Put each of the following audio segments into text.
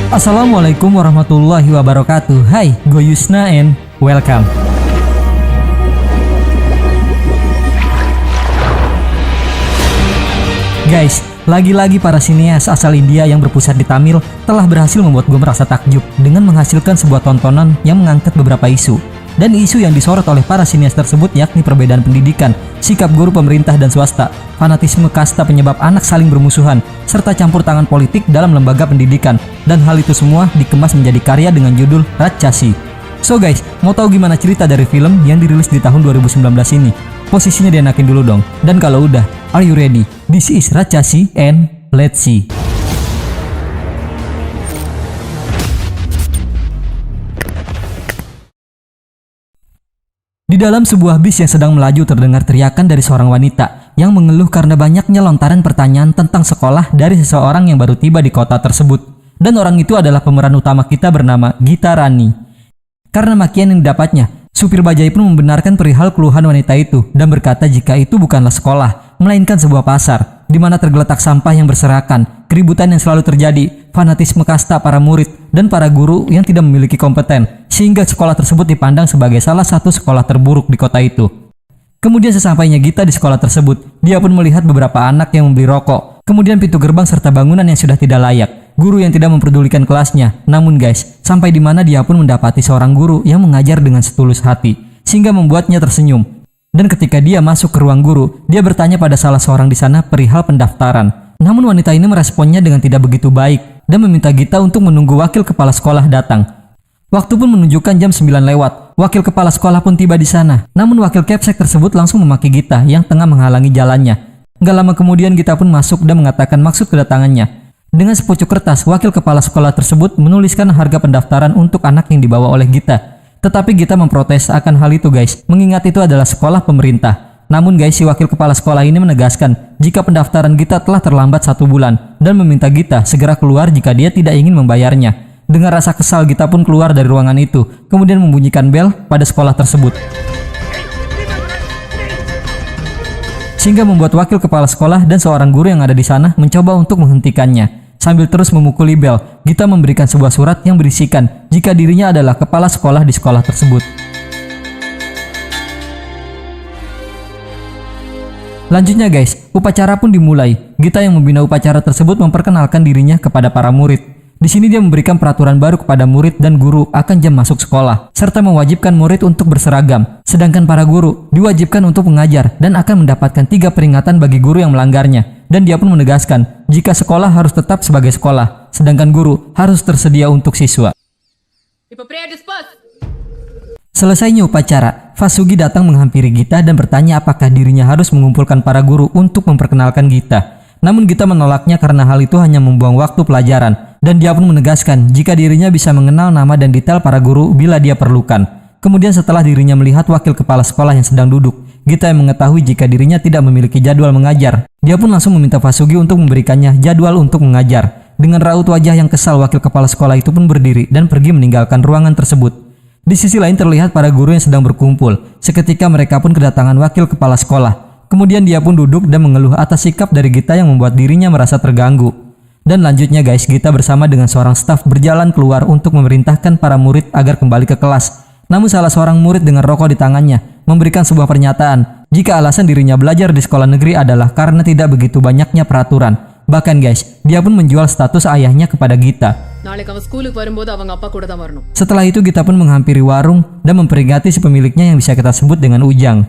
Assalamualaikum warahmatullahi wabarakatuh. Hai, gue Yusna and welcome. Guys, lagi-lagi para sinias asal India yang berpusat di Tamil telah berhasil membuat gue merasa takjub dengan menghasilkan sebuah tontonan yang mengangkat beberapa isu. Dan isu yang disorot oleh para sinias tersebut yakni perbedaan pendidikan, sikap guru pemerintah dan swasta, fanatisme kasta penyebab anak saling bermusuhan, serta campur tangan politik dalam lembaga pendidikan. Dan hal itu semua dikemas menjadi karya dengan judul Rajshahi. So guys, mau tahu gimana cerita dari film yang dirilis di tahun 2019 ini? Posisinya dienakin dulu dong. Dan kalau udah, are you ready? This is Rajshahi and let's see. Di dalam sebuah bis yang sedang melaju terdengar teriakan dari seorang wanita yang mengeluh karena banyaknya lontaran pertanyaan tentang sekolah dari seseorang yang baru tiba di kota tersebut. Dan orang itu adalah pemeran utama kita bernama Gita Rani. Karena makian yang didapatnya, supir bajai pun membenarkan perihal keluhan wanita itu dan berkata jika itu bukanlah sekolah, melainkan sebuah pasar, di mana tergeletak sampah yang berserakan, keributan yang selalu terjadi, fanatisme kasta para murid, dan para guru yang tidak memiliki kompeten, sehingga sekolah tersebut dipandang sebagai salah satu sekolah terburuk di kota itu. Kemudian sesampainya Gita di sekolah tersebut, dia pun melihat beberapa anak yang membeli rokok, kemudian pintu gerbang serta bangunan yang sudah tidak layak, guru yang tidak memperdulikan kelasnya. Namun guys, sampai di mana dia pun mendapati seorang guru yang mengajar dengan setulus hati, sehingga membuatnya tersenyum. Dan ketika dia masuk ke ruang guru, dia bertanya pada salah seorang di sana perihal pendaftaran. Namun wanita ini meresponnya dengan tidak begitu baik dan meminta Gita untuk menunggu wakil kepala sekolah datang. Waktu pun menunjukkan jam 9 lewat. Wakil kepala sekolah pun tiba di sana. Namun wakil Kepsek tersebut langsung memaki Gita yang tengah menghalangi jalannya. Gak lama kemudian Gita pun masuk dan mengatakan maksud kedatangannya. Dengan sepucuk kertas, wakil kepala sekolah tersebut menuliskan harga pendaftaran untuk anak yang dibawa oleh Gita. Tetapi Gita memprotes akan hal itu guys, mengingat itu adalah sekolah pemerintah. Namun guys, si wakil kepala sekolah ini menegaskan jika pendaftaran Gita telah terlambat 1 bulan dan meminta Gita segera keluar jika dia tidak ingin membayarnya. Dengan rasa kesal, Gita pun keluar dari ruangan itu, kemudian membunyikan bel pada sekolah tersebut. Sehingga membuat wakil kepala sekolah dan seorang guru yang ada di sana mencoba untuk menghentikannya. Sambil terus memukuli bel, Gita memberikan sebuah surat yang berisikan jika dirinya adalah kepala sekolah di sekolah tersebut. Lanjutnya guys, upacara pun dimulai. Gita yang membina upacara tersebut memperkenalkan dirinya kepada para murid. Di sini dia memberikan peraturan baru kepada murid dan guru akan jam masuk sekolah, serta mewajibkan murid untuk berseragam. Sedangkan para guru diwajibkan untuk mengajar dan akan mendapatkan 3 peringatan bagi guru yang melanggarnya. Dan dia pun menegaskan jika sekolah harus tetap sebagai sekolah, sedangkan guru harus tersedia untuk siswa. Selesainya upacara, Vasugi datang menghampiri Gita dan bertanya apakah dirinya harus mengumpulkan para guru untuk memperkenalkan Gita. Namun Gita menolaknya karena hal itu hanya membuang waktu pelajaran. Dan dia pun menegaskan jika dirinya bisa mengenal nama dan detail para guru bila dia perlukan. Kemudian setelah dirinya melihat wakil kepala sekolah yang sedang duduk, Gita yang mengetahui jika dirinya tidak memiliki jadwal mengajar. Dia pun langsung meminta Vasugi untuk memberikannya jadwal untuk mengajar. Dengan raut wajah yang kesal, wakil kepala sekolah itu pun berdiri dan pergi meninggalkan ruangan tersebut. Di sisi lain terlihat para guru yang sedang berkumpul. Seketika mereka pun kedatangan wakil kepala sekolah. Kemudian dia pun duduk dan mengeluh atas sikap dari Gita yang membuat dirinya merasa terganggu. Dan lanjutnya guys, Gita bersama dengan seorang staf berjalan keluar untuk memerintahkan para murid agar kembali ke kelas. Namun salah seorang murid dengan rokok di tangannya memberikan sebuah pernyataan jika alasan dirinya belajar di sekolah negeri adalah karena tidak begitu banyaknya peraturan. Bahkan guys, dia pun menjual status ayahnya kepada Gita. Setelah itu Gita pun menghampiri warung dan memperingati si pemiliknya yang bisa kita sebut dengan Ujang.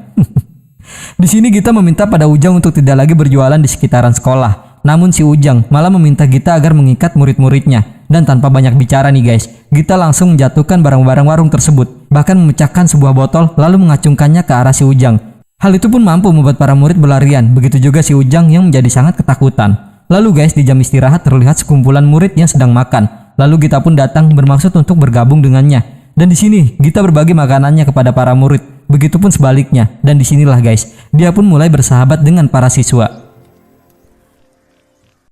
Di sini Gita meminta pada Ujang untuk tidak lagi berjualan di sekitaran sekolah. Namun si Ujang malah meminta Gita agar mengikat murid-muridnya. Dan tanpa banyak bicara nih guys, Gita langsung menjatuhkan barang-barang warung tersebut, bahkan memecahkan sebuah botol lalu mengacungkannya ke arah si Ujang. Hal itu pun mampu membuat para murid berlarian, begitu juga si Ujang yang menjadi sangat ketakutan. Lalu guys, di jam istirahat terlihat sekumpulan murid yang sedang makan. Lalu Gita pun datang bermaksud untuk bergabung dengannya. Dan di sini Gita berbagi makanannya kepada para murid. Begitupun sebaliknya. Dan disinilah guys, dia pun mulai bersahabat dengan para siswa.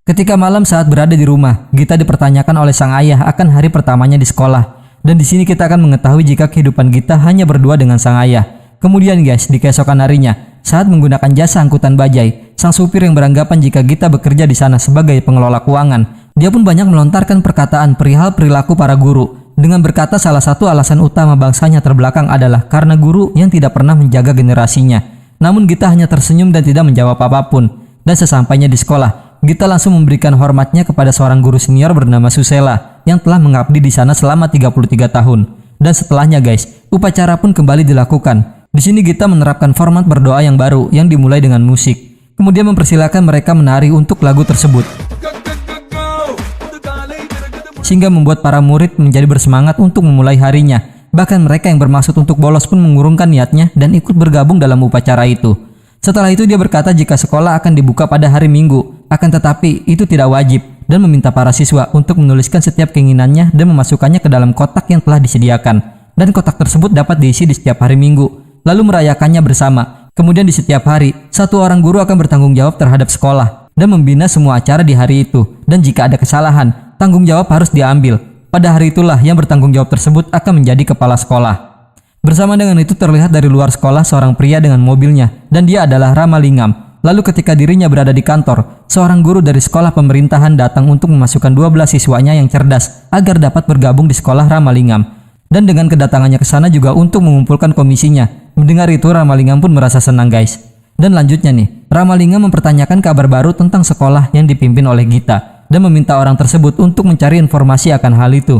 Ketika malam saat berada di rumah, Gita dipertanyakan oleh sang ayah akan hari pertamanya di sekolah. Dan di sini kita akan mengetahui jika kehidupan Gita hanya berdua dengan sang ayah. Kemudian guys, di keesokan harinya, saat menggunakan jasa angkutan bajai, sang supir yang beranggapan jika Gita bekerja di sana sebagai pengelola keuangan, dia pun banyak melontarkan perkataan perihal perilaku para guru, dengan berkata salah satu alasan utama bangsanya terbelakang adalah karena guru yang tidak pernah menjaga generasinya. Namun Gita hanya tersenyum dan tidak menjawab apapun. Dan sesampainya di sekolah, Gita langsung memberikan hormatnya kepada seorang guru senior bernama Susela yang telah mengabdi di sana selama 33 tahun. Dan setelahnya guys, upacara pun kembali dilakukan. Di sini Gita menerapkan format berdoa yang baru yang dimulai dengan musik. Kemudian mempersilakan mereka menari untuk lagu tersebut, sehingga membuat para murid menjadi bersemangat untuk memulai harinya. Bahkan mereka yang bermaksud untuk bolos pun mengurungkan niatnya dan ikut bergabung dalam upacara itu. Setelah itu dia berkata jika sekolah akan dibuka pada hari Minggu, akan tetapi itu tidak wajib, dan meminta para siswa untuk menuliskan setiap keinginannya dan memasukkannya ke dalam kotak yang telah disediakan. Dan kotak tersebut dapat diisi di setiap hari Minggu, lalu merayakannya bersama. Kemudian di setiap hari, satu orang guru akan bertanggung jawab terhadap sekolah dan membina semua acara di hari itu. Dan jika ada kesalahan, tanggung jawab harus diambil. Pada hari itulah yang bertanggung jawab tersebut akan menjadi kepala sekolah. Bersama dengan itu terlihat dari luar sekolah seorang pria dengan mobilnya, dan dia adalah Ramalingam. Lalu ketika dirinya berada di kantor, seorang guru dari sekolah pemerintahan datang untuk memasukkan 12 siswanya yang cerdas agar dapat bergabung di sekolah Ramalingam. Dan dengan kedatangannya ke sana juga untuk mengumpulkan komisinya. Mendengar itu Ramalingam pun merasa senang guys. Dan lanjutnya nih, Ramalingam mempertanyakan kabar baru tentang sekolah yang dipimpin oleh Gita dan meminta orang tersebut untuk mencari informasi akan hal itu.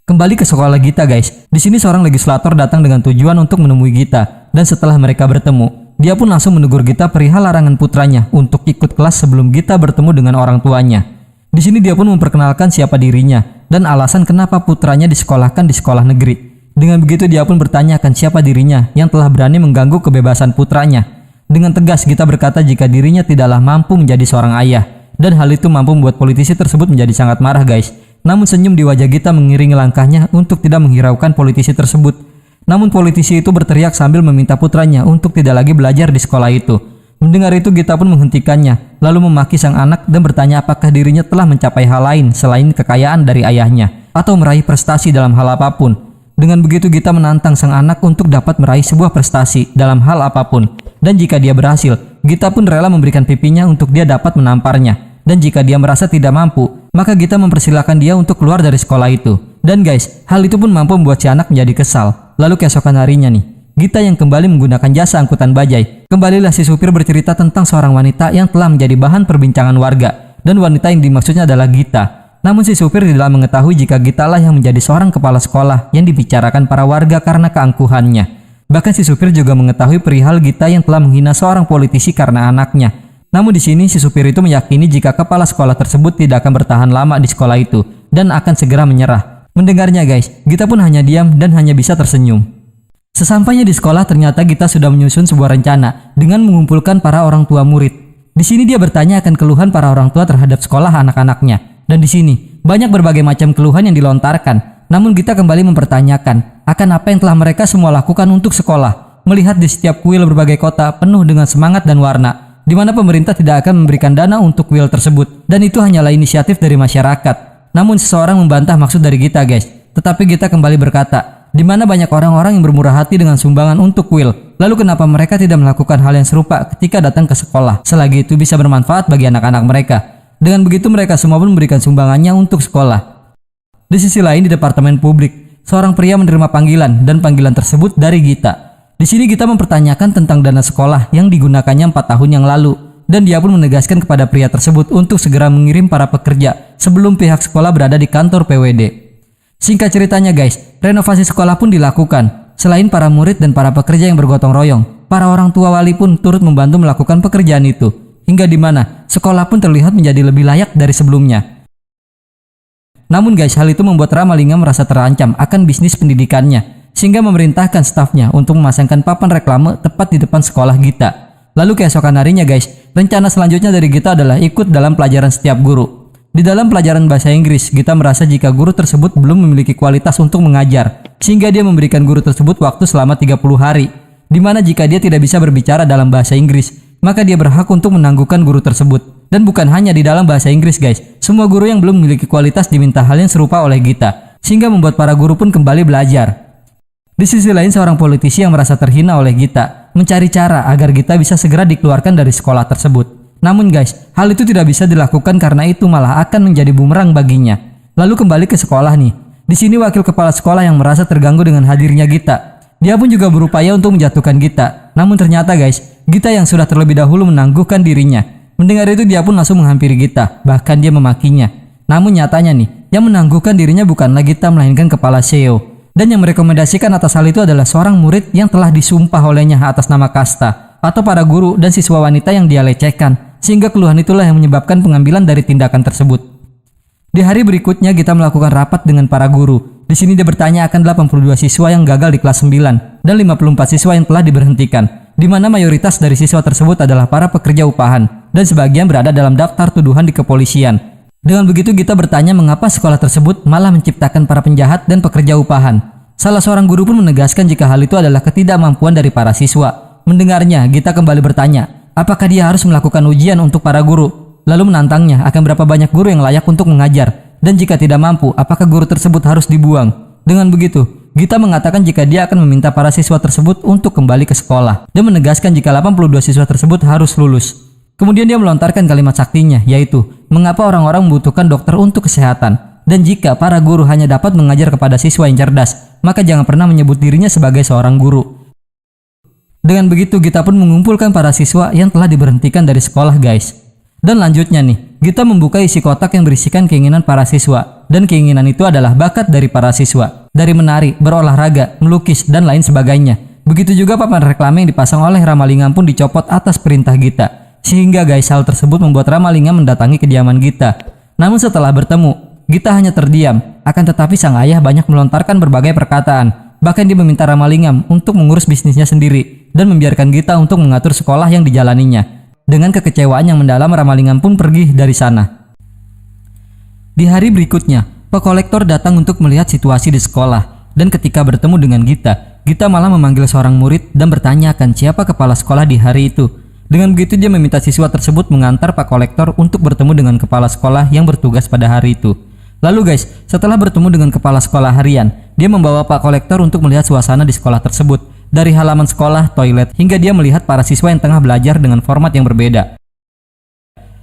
Kembali ke sekolah Gita guys. Di sini seorang legislator datang dengan tujuan untuk menemui Gita, dan setelah mereka bertemu, dia pun langsung menegur Gita perihal larangan putranya untuk ikut kelas sebelum Gita bertemu dengan orang tuanya. Di sini dia pun memperkenalkan siapa dirinya dan alasan kenapa putranya disekolahkan di sekolah negeri. Dengan begitu dia pun bertanyakan siapa dirinya yang telah berani mengganggu kebebasan putranya. Dengan tegas Gita berkata jika dirinya tidaklah mampu menjadi seorang ayah, dan hal itu mampu membuat politisi tersebut menjadi sangat marah guys. Namun senyum di wajah Gita mengiringi langkahnya untuk tidak menghiraukan politisi tersebut. Namun politisi itu berteriak sambil meminta putranya untuk tidak lagi belajar di sekolah itu. Mendengar itu Gita pun menghentikannya, lalu memaki sang anak dan bertanya apakah dirinya telah mencapai hal lain selain kekayaan dari ayahnya atau meraih prestasi dalam hal apapun. Dengan begitu Gita menantang sang anak untuk dapat meraih sebuah prestasi dalam hal apapun. Dan jika dia berhasil, Gita pun rela memberikan pipinya untuk dia dapat menamparnya. Dan jika dia merasa tidak mampu, maka Gita mempersilahkan dia untuk keluar dari sekolah itu. Dan guys, hal itu pun mampu membuat si anak menjadi kesal. Lalu keesokan harinya nih, Gita yang kembali menggunakan jasa angkutan bajai. Kembalilah si supir bercerita tentang seorang wanita yang telah menjadi bahan perbincangan warga. Dan wanita yang dimaksudnya adalah Gita. Namun si supir tidak mengetahui jika Gita lah yang menjadi seorang kepala sekolah yang dibicarakan para warga karena keangkuhannya. Bahkan si supir juga mengetahui perihal Gita yang telah menghina seorang politisi karena anaknya. Namun di sini si supir itu meyakini jika kepala sekolah tersebut tidak akan bertahan lama di sekolah itu dan akan segera menyerah. Mendengarnya guys, Gita pun hanya diam dan hanya bisa tersenyum. Sesampainya di sekolah ternyata Gita sudah menyusun sebuah rencana dengan mengumpulkan para orang tua murid. Di sini dia bertanya akan keluhan para orang tua terhadap sekolah anak-anaknya. Dan di sini banyak berbagai macam keluhan yang dilontarkan. Namun Gita kembali mempertanyakan akan apa yang telah mereka semua lakukan untuk sekolah. Melihat di setiap kuil berbagai kota penuh dengan semangat dan warna, di mana pemerintah tidak akan memberikan dana untuk kuil tersebut. Dan itu hanyalah inisiatif dari masyarakat. Namun seseorang membantah maksud dari Gita guys. Tetapi Gita kembali berkata, di mana banyak orang-orang yang bermurah hati dengan sumbangan untuk kuil. Lalu kenapa mereka tidak melakukan hal yang serupa ketika datang ke sekolah? Selagi itu bisa bermanfaat bagi anak-anak mereka. Dengan begitu mereka semua pun memberikan sumbangannya untuk sekolah. Di sisi lain di departemen publik, seorang pria menerima panggilan dan panggilan tersebut dari Gita. Di sini Gita mempertanyakan tentang dana sekolah yang digunakannya 4 tahun yang lalu. Dan dia pun menegaskan kepada pria tersebut untuk segera mengirim para pekerja sebelum pihak sekolah berada di kantor PWD. Singkat ceritanya guys, renovasi sekolah pun dilakukan. Selain para murid dan para pekerja yang bergotong royong, para orang tua wali pun turut membantu melakukan pekerjaan itu. Hingga di mana sekolah pun terlihat menjadi lebih layak dari sebelumnya. Namun guys, hal itu membuat Ramalingam merasa terancam akan bisnis pendidikannya, sehingga memerintahkan stafnya untuk memasangkan papan reklame tepat di depan sekolah Gita. Lalu keesokan harinya guys, rencana selanjutnya dari Gita adalah ikut dalam pelajaran setiap guru. Di dalam pelajaran bahasa Inggris, Gita merasa jika guru tersebut belum memiliki kualitas untuk mengajar, sehingga dia memberikan guru tersebut waktu selama 30 hari. Di mana jika dia tidak bisa berbicara dalam bahasa Inggris, maka dia berhak untuk menangguhkan guru tersebut. Dan bukan hanya di dalam bahasa Inggris guys, semua guru yang belum memiliki kualitas diminta hal yang serupa oleh Gita, sehingga membuat para guru pun kembali belajar. Di sisi lain seorang politisi yang merasa terhina oleh Gita mencari cara agar Gita bisa segera dikeluarkan dari sekolah tersebut. Namun guys, hal itu tidak bisa dilakukan karena itu malah akan menjadi bumerang baginya. Lalu kembali ke sekolah nih. Di sini wakil kepala sekolah yang merasa terganggu dengan hadirnya Gita. Dia pun juga berupaya untuk menjatuhkan Gita. Namun ternyata guys, Gita yang sudah terlebih dahulu menangguhkan dirinya. Mendengar itu dia pun langsung menghampiri Gita, bahkan dia memakinya. Namun nyatanya nih, yang menangguhkan dirinya bukanlah Gita melainkan kepala Seo. Dan yang merekomendasikan atas hal itu adalah seorang murid yang telah disumpah olehnya atas nama kasta, atau para guru dan siswa wanita yang dia lecehkan, sehingga keluhan itulah yang menyebabkan pengambilan dari tindakan tersebut. Di hari berikutnya kita melakukan rapat dengan para guru. Di sini dia bertanya akan 82 siswa yang gagal di kelas 9 dan 54 siswa yang telah diberhentikan, di mana mayoritas dari siswa tersebut adalah para pekerja upahan dan sebagian berada dalam daftar tuduhan di kepolisian. Dengan begitu kita bertanya mengapa sekolah tersebut malah menciptakan para penjahat dan pekerja upahan. Salah seorang guru pun menegaskan jika hal itu adalah ketidakmampuan dari para siswa. Mendengarnya, Gita kembali bertanya, apakah dia harus melakukan ujian untuk para guru? Lalu menantangnya akan berapa banyak guru yang layak untuk mengajar, dan jika tidak mampu, apakah guru tersebut harus dibuang? Dengan begitu, Gita mengatakan jika dia akan meminta para siswa tersebut untuk kembali ke sekolah, dan menegaskan jika 82 siswa tersebut harus lulus. Kemudian dia melontarkan kalimat saktinya, yaitu, mengapa orang-orang membutuhkan dokter untuk kesehatan? Dan jika para guru hanya dapat mengajar kepada siswa yang cerdas, maka jangan pernah menyebut dirinya sebagai seorang guru. Dengan begitu, Gita pun mengumpulkan para siswa yang telah diberhentikan dari sekolah guys. Dan lanjutnya nih, Gita membuka isi kotak yang berisikan keinginan para siswa. Dan keinginan itu adalah bakat dari para siswa. Dari menari, berolahraga, melukis, dan lain sebagainya. Begitu juga papan reklame yang dipasang oleh Ramalingam pun dicopot atas perintah Gita. Sehingga guys, hal tersebut membuat Ramalingam mendatangi kediaman Gita. Namun setelah bertemu, Gita hanya terdiam. Akan tetapi sang ayah banyak melontarkan berbagai perkataan. Bahkan dia meminta Ramalingam untuk mengurus bisnisnya sendiri dan membiarkan Gita untuk mengatur sekolah yang dijalaninya. Dengan kekecewaan yang mendalam, Ramalingam pun pergi dari sana. Di hari berikutnya, Pak Kolektor datang untuk melihat situasi di sekolah. Dan ketika bertemu dengan Gita, Gita malah memanggil seorang murid dan bertanya akan siapa kepala sekolah di hari itu. Dengan begitu dia meminta siswa tersebut mengantar Pak Kolektor untuk bertemu dengan kepala sekolah yang bertugas pada hari itu. Lalu guys, setelah bertemu dengan kepala sekolah harian, dia membawa Pak Kolektor untuk melihat suasana di sekolah tersebut. Dari halaman sekolah, toilet, hingga dia melihat para siswa yang tengah belajar dengan format yang berbeda.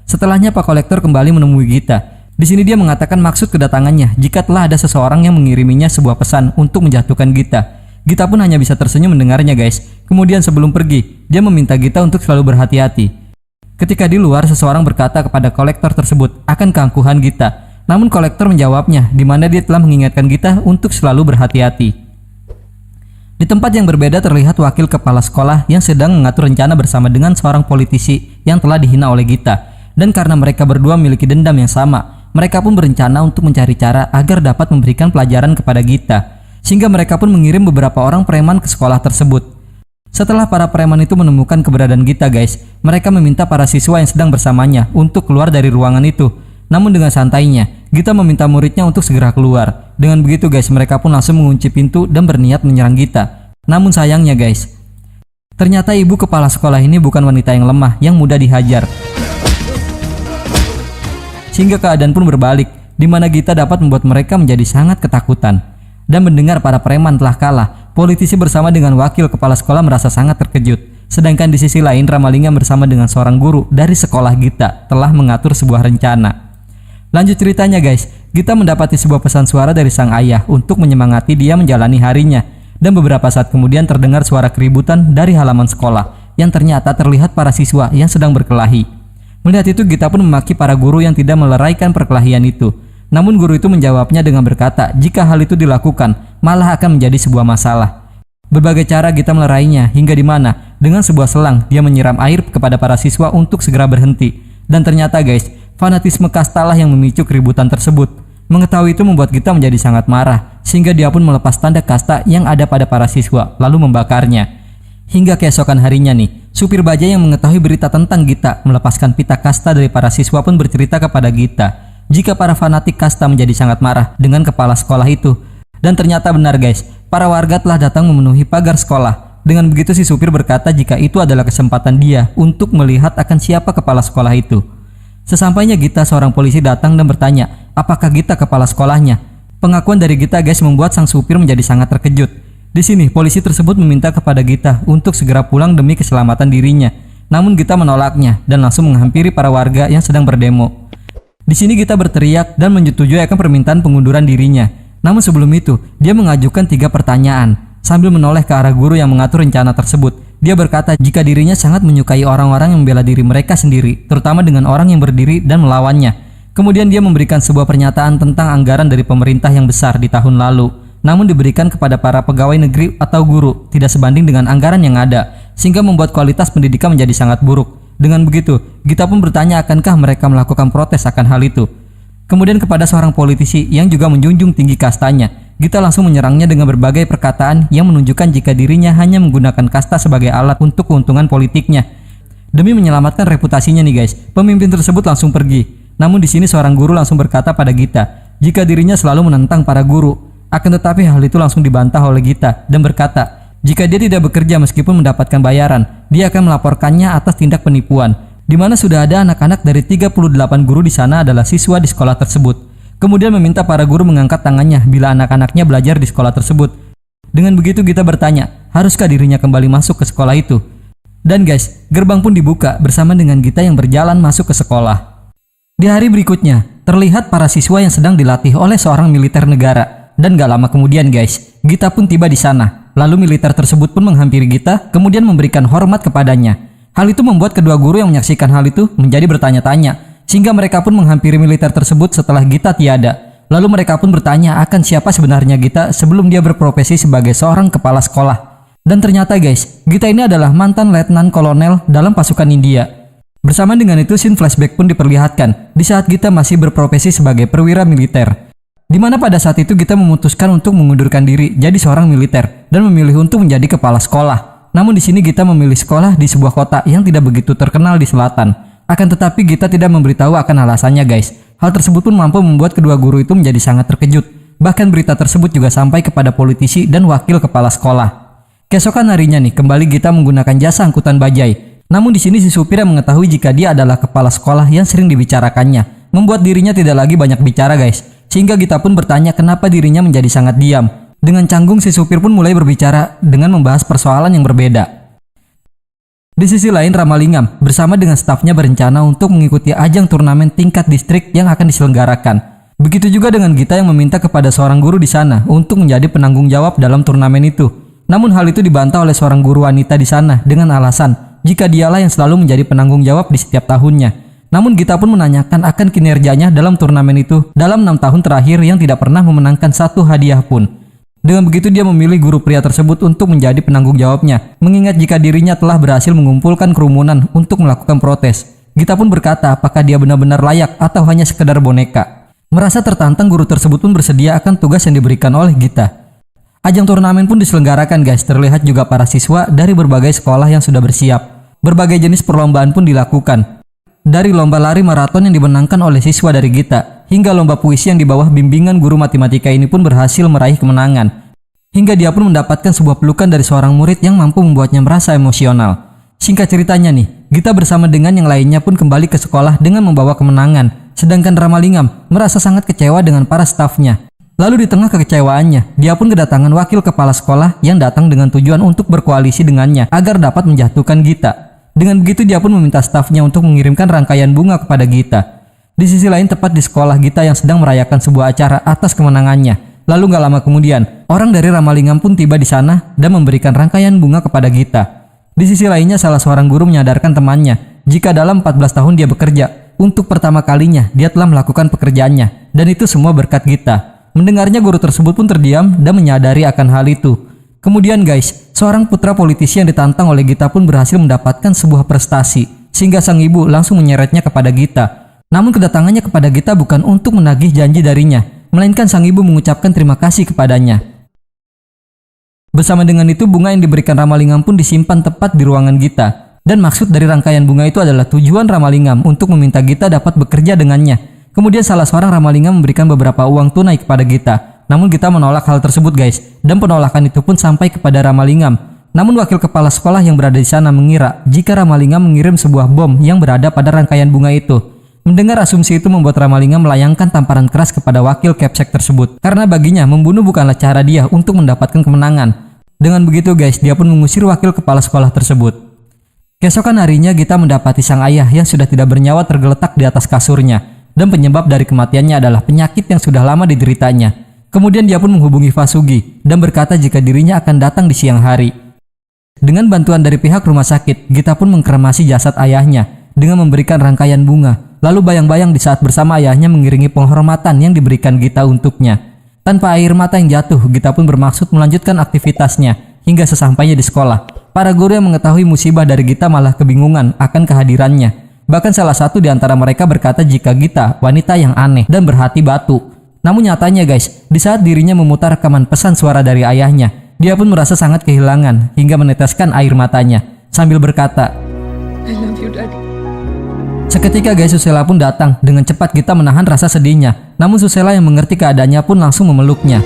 Setelahnya Pak Kolektor kembali menemui Gita. Di sini dia mengatakan maksud kedatangannya jika telah ada seseorang yang mengiriminya sebuah pesan untuk menjatuhkan Gita. Gita pun hanya bisa tersenyum mendengarnya guys. Kemudian sebelum pergi, dia meminta Gita untuk selalu berhati-hati. Ketika di luar, seseorang berkata kepada Kolektor tersebut akan keangkuhan Gita. Namun Kolektor menjawabnya, di mana dia telah mengingatkan Gita untuk selalu berhati-hati. Di tempat yang berbeda terlihat wakil kepala sekolah yang sedang mengatur rencana bersama dengan seorang politisi yang telah dihina oleh Gita. Dan karena mereka berdua memiliki dendam yang sama, mereka pun berencana untuk mencari cara agar dapat memberikan pelajaran kepada Gita. Sehingga mereka pun mengirim beberapa orang preman ke sekolah tersebut. Setelah para preman itu menemukan keberadaan Gita guys, mereka meminta para siswa yang sedang bersamanya untuk keluar dari ruangan itu. Namun dengan santainya, Gita meminta muridnya untuk segera keluar. Dengan begitu guys, mereka pun langsung mengunci pintu dan berniat menyerang Gita. Namun sayangnya guys, ternyata ibu kepala sekolah ini bukan wanita yang lemah yang mudah dihajar. Sehingga keadaan pun berbalik, di mana Gita dapat membuat mereka menjadi sangat ketakutan. Dan mendengar para preman telah kalah, politisi bersama dengan wakil kepala sekolah merasa sangat terkejut. Sedangkan di sisi lain, Ramalingam bersama dengan seorang guru dari sekolah Gita telah mengatur sebuah rencana. Lanjut ceritanya guys, Gita mendapati sebuah pesan suara dari sang ayah untuk menyemangati dia menjalani harinya. Dan beberapa saat kemudian terdengar suara keributan dari halaman sekolah yang ternyata terlihat para siswa yang sedang berkelahi. Melihat itu, Gita pun memaki para guru yang tidak meleraikan perkelahian itu. Namun guru itu menjawabnya dengan berkata jika hal itu dilakukan malah akan menjadi sebuah masalah. Berbagai cara Gita melerainya hingga di mana dengan sebuah selang dia menyiram air kepada para siswa untuk segera berhenti. Dan ternyata guys, fanatisme kastalah yang memicu keributan tersebut. Mengetahui itu membuat Gita menjadi sangat marah sehingga dia pun melepas tanda kasta yang ada pada para siswa lalu membakarnya. Hingga keesokan harinya nih, supir bajai yang mengetahui berita tentang Gita melepaskan pita kasta dari para siswa pun bercerita kepada Gita jika para fanatik kasta menjadi sangat marah dengan kepala sekolah itu. Dan ternyata benar guys, para warga telah datang memenuhi pagar sekolah. Dengan begitu si supir berkata jika itu adalah kesempatan dia untuk melihat akan siapa kepala sekolah itu. Sesampainya Gita, seorang polisi datang dan bertanya apakah Gita kepala sekolahnya. Pengakuan dari Gita guys membuat sang supir menjadi sangat terkejut. Di sini polisi tersebut meminta kepada Gita untuk segera pulang demi keselamatan dirinya. Namun Gita menolaknya dan langsung menghampiri para warga yang sedang berdemo. Di sini Gita berteriak dan menyetujui akan permintaan pengunduran dirinya. Namun sebelum itu, dia mengajukan 3 pertanyaan sambil menoleh ke arah guru yang mengatur rencana tersebut. Dia berkata jika dirinya sangat menyukai orang-orang yang membela diri mereka sendiri, terutama dengan orang yang berdiri dan melawannya. Kemudian dia memberikan sebuah pernyataan tentang anggaran dari pemerintah yang besar di tahun lalu, namun diberikan kepada para pegawai negeri atau guru tidak sebanding dengan anggaran yang ada, sehingga membuat kualitas pendidikan menjadi sangat buruk. Dengan begitu, Gita pun bertanya akankah mereka melakukan protes akan hal itu. Kemudian kepada seorang politisi yang juga menjunjung tinggi kastanya, Gita langsung menyerangnya dengan berbagai perkataan yang menunjukkan jika dirinya hanya menggunakan kasta sebagai alat untuk keuntungan politiknya. Demi menyelamatkan reputasinya nih guys, pemimpin tersebut langsung pergi. Namun di sini seorang guru langsung berkata pada Gita jika dirinya selalu menentang para guru. Akan tetapi hal itu langsung dibantah oleh Gita dan berkata jika dia tidak bekerja meskipun mendapatkan bayaran, dia akan melaporkannya atas tindak penipuan, di mana sudah ada anak-anak dari 38 guru di sana adalah siswa di sekolah tersebut. Kemudian meminta para guru mengangkat tangannya bila anak-anaknya belajar di sekolah tersebut. Dengan begitu Gita bertanya, haruskah dirinya kembali masuk ke sekolah itu? Dan guys, gerbang pun dibuka bersama dengan Gita yang berjalan masuk ke sekolah. Di hari berikutnya, terlihat para siswa yang sedang dilatih oleh seorang militer negara. Dan gak lama kemudian guys, Gita pun tiba di sana. Lalu militer tersebut pun menghampiri Gita, kemudian memberikan hormat kepadanya. Hal itu membuat kedua guru yang menyaksikan hal itu menjadi bertanya-tanya, sehingga mereka pun menghampiri militer tersebut setelah Gita tiada. Lalu mereka pun bertanya akan siapa sebenarnya Gita sebelum dia berprofesi sebagai seorang kepala sekolah. Dan ternyata guys, Gita ini adalah mantan letnan kolonel dalam pasukan India. Bersama dengan itu scene flashback pun diperlihatkan di saat Gita masih berprofesi sebagai perwira militer. Di mana pada saat itu Gita memutuskan untuk mengundurkan diri jadi seorang militer dan memilih untuk menjadi kepala sekolah. Namun di sini Gita memilih sekolah di sebuah kota yang tidak begitu terkenal di selatan. Akan tetapi Gita tidak memberitahu akan alasannya guys. Hal tersebut pun mampu membuat kedua guru itu menjadi sangat terkejut. Bahkan berita tersebut juga sampai kepada politisi dan wakil kepala sekolah. Keesokan harinya nih, kembali Gita menggunakan jasa angkutan bajai. Namun di sini si supir yang mengetahui jika dia adalah kepala sekolah yang sering dibicarakannya, membuat dirinya tidak lagi banyak bicara guys. Sehingga Gita pun bertanya kenapa dirinya menjadi sangat diam. Dengan canggung si supir pun mulai berbicara dengan membahas persoalan yang berbeda. Di sisi lain Ramalingam bersama dengan stafnya berencana untuk mengikuti ajang turnamen tingkat distrik yang akan diselenggarakan. Begitu juga dengan Gita yang meminta kepada seorang guru di sana untuk menjadi penanggung jawab dalam turnamen itu. Namun hal itu dibantah oleh seorang guru wanita di sana dengan alasan jika dialah yang selalu menjadi penanggung jawab di setiap tahunnya. Namun Gita pun menanyakan akan kinerjanya dalam turnamen itu dalam 6 tahun terakhir yang tidak pernah memenangkan satu hadiah pun. Dengan begitu dia memilih guru pria tersebut untuk menjadi penanggung jawabnya, mengingat jika dirinya telah berhasil mengumpulkan kerumunan untuk melakukan protes. Gita pun berkata apakah dia benar-benar layak atau hanya sekedar boneka. Merasa tertantang, guru tersebut pun bersedia akan tugas yang diberikan oleh Gita. Ajang turnamen pun diselenggarakan guys, terlihat juga para siswa dari berbagai sekolah yang sudah bersiap. Berbagai jenis perlombaan pun dilakukan. Dari lomba lari maraton yang dimenangkan oleh siswa dari Gita, hingga lomba puisi yang di bawah bimbingan guru matematika ini pun berhasil meraih kemenangan. Hingga dia pun mendapatkan sebuah pelukan dari seorang murid yang mampu membuatnya merasa emosional. Singkat ceritanya nih, Gita bersama dengan yang lainnya pun kembali ke sekolah dengan membawa kemenangan. Sedangkan Ramalingam merasa sangat kecewa dengan para stafnya. Lalu di tengah kekecewaannya, dia pun kedatangan wakil kepala sekolah yang datang dengan tujuan untuk berkoalisi dengannya agar dapat menjatuhkan Gita. Dengan begitu dia pun meminta stafnya untuk mengirimkan rangkaian bunga kepada Gita. Di sisi lain tepat di sekolah Gita yang sedang merayakan sebuah acara atas kemenangannya. Lalu gak lama kemudian, orang dari Ramalingam pun tiba di sana dan memberikan rangkaian bunga kepada Gita. Di sisi lainnya salah seorang guru menyadarkan temannya jika dalam 14 tahun dia bekerja, untuk pertama kalinya dia telah melakukan pekerjaannya dan itu semua berkat Gita. Mendengarnya guru tersebut pun terdiam dan menyadari akan hal itu. Kemudian guys, seorang putra politisi yang ditantang oleh Gita pun berhasil mendapatkan sebuah prestasi, sehingga sang ibu langsung menyeretnya kepada Gita. Namun kedatangannya kepada Gita bukan untuk menagih janji darinya, melainkan sang ibu mengucapkan terima kasih kepadanya. Bersama dengan itu bunga yang diberikan Ramalingam pun disimpan tepat di ruangan Gita. Dan maksud dari rangkaian bunga itu adalah tujuan Ramalingam untuk meminta Gita dapat bekerja dengannya. Kemudian salah seorang Ramalingam memberikan beberapa uang tunai kepada Gita. Namun Gita menolak hal tersebut guys, dan penolakan itu pun sampai kepada Ramalingam. Namun wakil kepala sekolah yang berada di sana mengira jika Ramalingam mengirim sebuah bom yang berada pada rangkaian bunga itu. Mendengar asumsi itu membuat Ramalingam melayangkan tamparan keras kepada wakil Capsek tersebut, karena baginya membunuh bukanlah cara dia untuk mendapatkan kemenangan. Dengan begitu guys, dia pun mengusir wakil kepala sekolah tersebut. Keesokan harinya Gita mendapati sang ayah yang sudah tidak bernyawa tergeletak di atas kasurnya, dan penyebab dari kematiannya adalah penyakit yang sudah lama dideritanya. Kemudian dia pun menghubungi Vasugi dan berkata jika dirinya akan datang di siang hari. Dengan bantuan dari pihak rumah sakit, Gita pun mengkremasi jasad ayahnya dengan memberikan rangkaian bunga. Lalu bayang-bayang di saat bersama ayahnya mengiringi penghormatan yang diberikan Gita untuknya. Tanpa air mata yang jatuh, Gita pun bermaksud melanjutkan aktivitasnya hingga sesampainya di sekolah. Para guru yang mengetahui musibah dari Gita malah kebingungan akan kehadirannya. Bahkan salah satu di antara mereka berkata jika Gita wanita yang aneh dan berhati batu. Namun nyatanya guys, di saat dirinya memutar rekaman pesan suara dari ayahnya, dia pun merasa sangat kehilangan hingga meneteskan air matanya sambil berkata, I love you, Daddy. Seketika guys, Susela pun datang. Dengan cepat Gita menahan rasa sedihnya. Namun Susela yang mengerti keadaannya pun langsung memeluknya.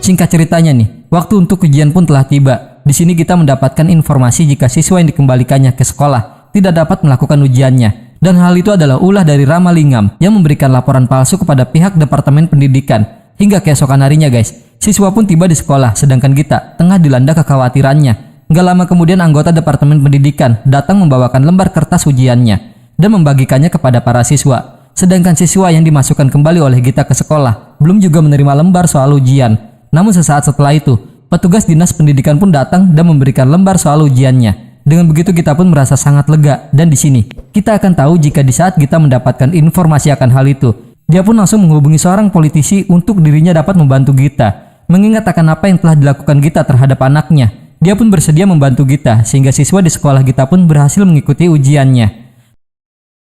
Singkat ceritanya nih, waktu untuk ujian pun telah tiba. Di sini kita mendapatkan informasi jika siswa yang dikembalikannya ke sekolah tidak dapat melakukan ujiannya. Dan hal itu adalah ulah dari Ramalingam yang memberikan laporan palsu kepada pihak Departemen Pendidikan. Hingga keesokan harinya guys, siswa pun tiba di sekolah sedangkan Gita tengah dilanda kekhawatirannya. Gak lama kemudian anggota Departemen Pendidikan datang membawakan lembar kertas ujiannya dan membagikannya kepada para siswa. Sedangkan siswa yang dimasukkan kembali oleh Gita ke sekolah belum juga menerima lembar soal ujian. Namun sesaat setelah itu, petugas dinas pendidikan pun datang dan memberikan lembar soal ujiannya. Dengan begitu Gita pun merasa sangat lega. Dan di sini kita akan tahu jika di saat Gita mendapatkan informasi akan hal itu, dia pun langsung menghubungi seorang politisi untuk dirinya dapat membantu Gita. Mengingat akan apa yang telah dilakukan Gita terhadap anaknya, dia pun bersedia membantu Gita sehingga siswa di sekolah Gita pun berhasil mengikuti ujiannya.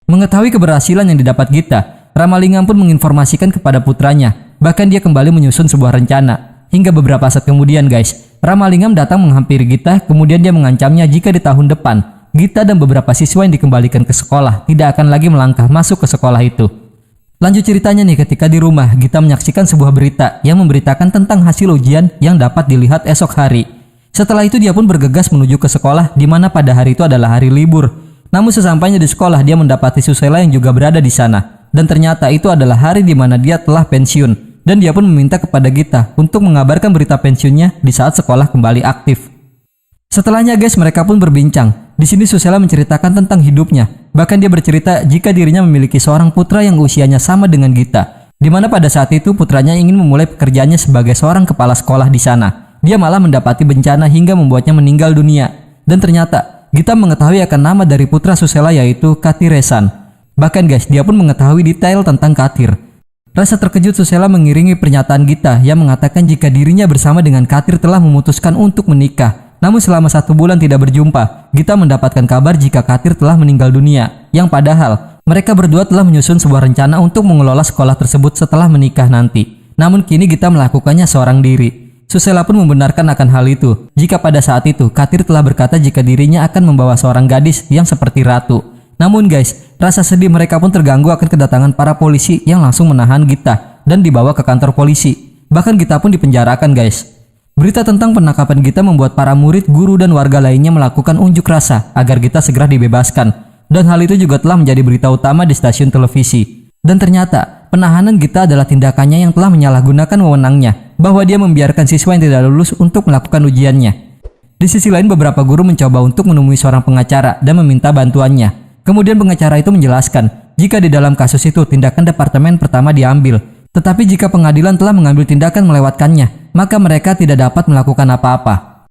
Mengetahui keberhasilan yang didapat Gita, Ramalingam pun menginformasikan kepada putranya. Bahkan dia kembali menyusun sebuah rencana. Hingga beberapa saat kemudian guys, Ramalingam datang menghampiri Gita, kemudian dia mengancamnya jika di tahun depan, Gita dan beberapa siswa yang dikembalikan ke sekolah tidak akan lagi melangkah masuk ke sekolah itu. Lanjut ceritanya nih, ketika di rumah, Gita menyaksikan sebuah berita yang memberitakan tentang hasil ujian yang dapat dilihat esok hari. Setelah itu dia pun bergegas menuju ke sekolah di mana pada hari itu adalah hari libur. Namun sesampainya di sekolah dia mendapati Susela yang juga berada di sana. Dan ternyata itu adalah hari di mana dia telah pensiun. Dan dia pun meminta kepada Gita untuk mengabarkan berita pensiunnya di saat sekolah kembali aktif. Setelahnya guys, mereka pun berbincang. Di sini Susela menceritakan tentang hidupnya. Bahkan dia bercerita jika dirinya memiliki seorang putra yang usianya sama dengan Gita. Di mana pada saat itu putranya ingin memulai pekerjaannya sebagai seorang kepala sekolah di sana. Dia malah mendapati bencana hingga membuatnya meninggal dunia. Dan ternyata Gita mengetahui akan nama dari putra Susela yaitu Katiresan. Bahkan guys, dia pun mengetahui detail tentang Katir. Rasa terkejut Susela mengiringi pernyataan Gita yang mengatakan jika dirinya bersama dengan Katir telah memutuskan untuk menikah. Namun selama 1 bulan tidak berjumpa, Gita mendapatkan kabar jika Katir telah meninggal dunia. Yang padahal mereka berdua telah menyusun sebuah rencana untuk mengelola sekolah tersebut setelah menikah nanti. Namun kini Gita melakukannya seorang diri. Susela pun membenarkan akan hal itu. Jika pada saat itu Katir telah berkata jika dirinya akan membawa seorang gadis yang seperti ratu. Namun guys, rasa sedih mereka pun terganggu akan kedatangan para polisi yang langsung menahan Gita dan dibawa ke kantor polisi. Bahkan Gita pun dipenjarakan guys. Berita tentang penangkapan Gita membuat para murid, guru, dan warga lainnya melakukan unjuk rasa agar Gita segera dibebaskan. Dan hal itu juga telah menjadi berita utama di stasiun televisi. Dan ternyata penahanan Gita adalah tindakannya yang telah menyalahgunakan wewenangnya bahwa dia membiarkan siswa yang tidak lulus untuk melakukan ujiannya. Di sisi lain beberapa guru mencoba untuk menemui seorang pengacara dan meminta bantuannya. Kemudian pengacara itu menjelaskan jika di dalam kasus itu tindakan departemen pertama diambil, tetapi jika pengadilan telah mengambil tindakan melewatkannya, maka mereka tidak dapat melakukan apa-apa.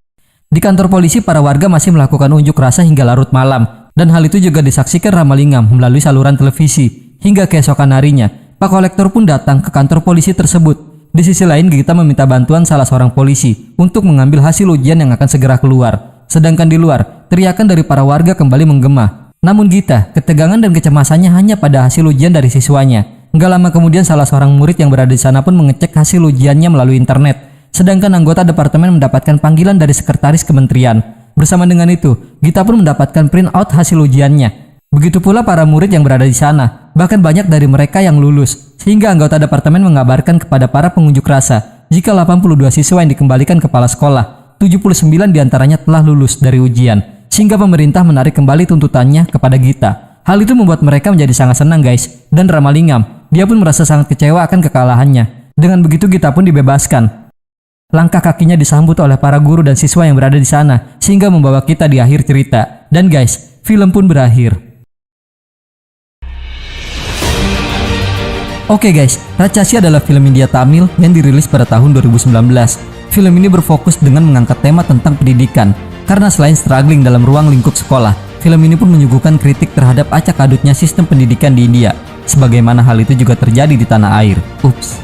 Di kantor polisi para warga masih melakukan unjuk rasa hingga larut malam, dan hal itu juga disaksikan Ramalingam melalui saluran televisi. Hingga keesokan harinya, Pak Kolektor pun datang ke kantor polisi tersebut. Di sisi lain Gita meminta bantuan salah seorang polisi untuk mengambil hasil ujian yang akan segera keluar. Sedangkan di luar, teriakan dari para warga kembali menggema. Namun Gita, ketegangan dan kecemasannya hanya pada hasil ujian dari siswanya. Enggak lama kemudian salah seorang murid yang berada di sana pun mengecek hasil ujiannya melalui internet. Sedangkan anggota departemen mendapatkan panggilan dari sekretaris kementerian. Bersama dengan itu, Gita pun mendapatkan print out hasil ujiannya. Begitu pula para murid yang berada di sana. Bahkan banyak dari mereka yang lulus. Sehingga anggota departemen mengabarkan kepada para pengunjuk rasa jika 82 siswa yang dikembalikan kepala sekolah, 79 diantaranya telah lulus dari ujian. Sehingga pemerintah menarik kembali tuntutannya kepada Gita. Hal itu membuat mereka menjadi sangat senang guys. Dan Ramalingam, dia pun merasa sangat kecewa akan kekalahannya. Dengan begitu Gita pun dibebaskan. Langkah kakinya disambut oleh para guru dan siswa yang berada di sana, sehingga membawa kita di akhir cerita. Dan guys, film pun berakhir. Oke guys, Ratchasi adalah film India Tamil yang dirilis pada tahun 2019. Film ini berfokus dengan mengangkat tema tentang pendidikan. Karena selain struggling dalam ruang lingkup sekolah, film ini pun menyuguhkan kritik terhadap acak adutnya sistem pendidikan di India. Sebagaimana hal itu juga terjadi di tanah air. Ups.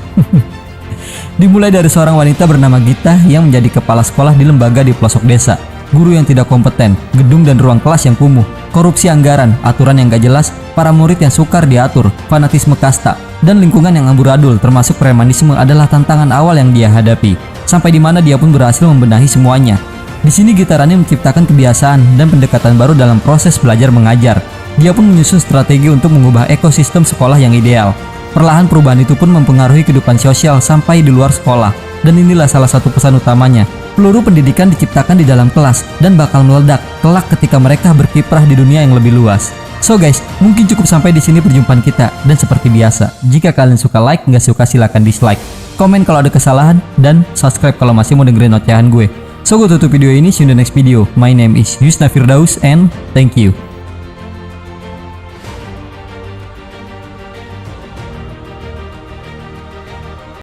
Dimulai dari seorang wanita bernama Gita yang menjadi kepala sekolah di lembaga di pelosok desa. Guru yang tidak kompeten, gedung dan ruang kelas yang kumuh, korupsi anggaran, aturan yang gak jelas, para murid yang sukar diatur, fanatisme kasta, dan lingkungan yang amburadul termasuk premanisme adalah tantangan awal yang dia hadapi. Sampai di mana dia pun berhasil membenahi semuanya. Di sini Gita Rani menciptakan kebiasaan dan pendekatan baru dalam proses belajar mengajar. Dia pun menyusun strategi untuk mengubah ekosistem sekolah yang ideal. Perlahan perubahan itu pun mempengaruhi kehidupan sosial sampai di luar sekolah. Dan inilah salah satu pesan utamanya. Peluru pendidikan diciptakan di dalam kelas dan bakal meledak kelak ketika mereka berkiprah di dunia yang lebih luas. So guys, mungkin cukup sampai di sini perjumpaan kita. Dan seperti biasa, jika kalian suka like, nggak suka silakan dislike. Komen kalau ada kesalahan, dan subscribe kalau masih mau dengerin ocehan gue. So gue tutup video ini, see you in the next video. My name is Yusna Firdaus and thank you.